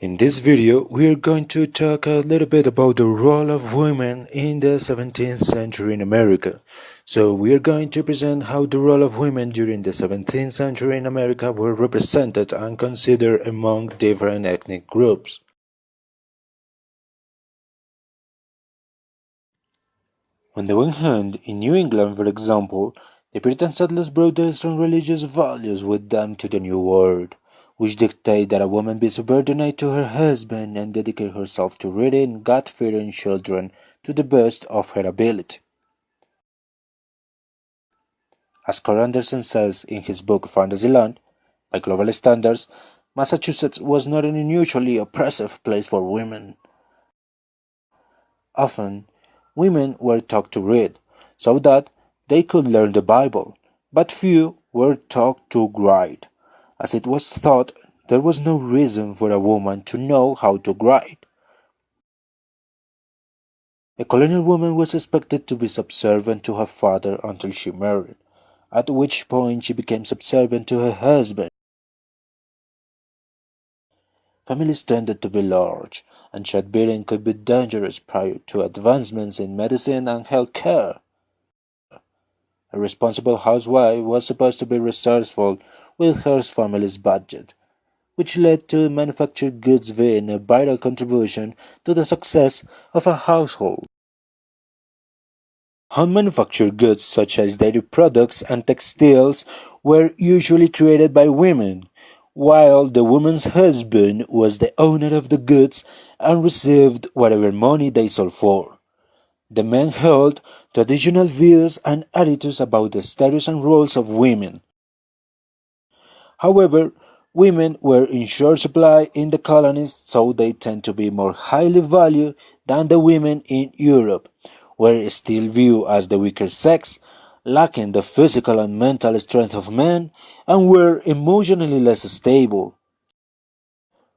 In this video, we are going to talk a little bit about the role of women in the 17th century in America. So we are going to present how the role of women during the 17th century in America were represented and considered among different ethnic groups. On the one hand, in New England, for example, the Puritan settlers brought their strong religious values with them to the New World, which dictate that a woman be subordinate to her husband and dedicate herself to rearing God-fearing children to the best of her ability. As Cor Anderson says in his book Fantasyland, by global standards, Massachusetts was not an unusually oppressive place for women. Often, women were taught to read, so that they could learn the Bible, but few were taught to write, as it was thought there was no reason for a woman to know how to write. A colonial woman was expected to be subservient to her father until she married, at which point she became subservient to her husband. Families tended to be large, and childbearing could be dangerous prior to advancements in medicine and health care. A responsible housewife was supposed to be resourceful with her family's budget, which led to manufactured goods being a vital contribution to the success of a household. Home-manufactured goods such as dairy products and textiles were usually created by women, while the woman's husband was the owner of the goods and received whatever money they sold for. The men held traditional views and attitudes about the status and roles of women. However, women were in short supply in the colonies, so they tend to be more highly valued than the women in Europe, were still viewed as the weaker sex, lacking the physical and mental strength of men, and were emotionally less stable.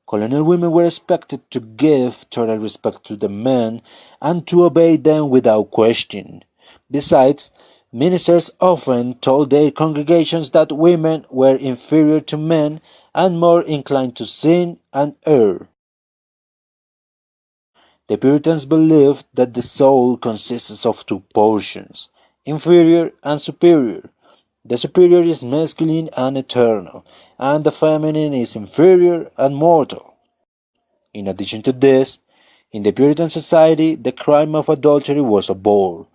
Colonial women were expected to give total respect to the men and to obey them without question. Besides, ministers often told their congregations that women were inferior to men and more inclined to sin and err. The Puritans believed that the soul consists of two portions, inferior and superior. The superior is masculine and eternal, and the feminine is inferior and mortal. In addition to this, in the Puritan society, the crime of adultery was abhorred.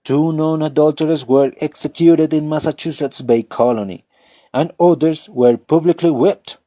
Two known adulterers were executed in Massachusetts Bay Colony, and others were publicly whipped.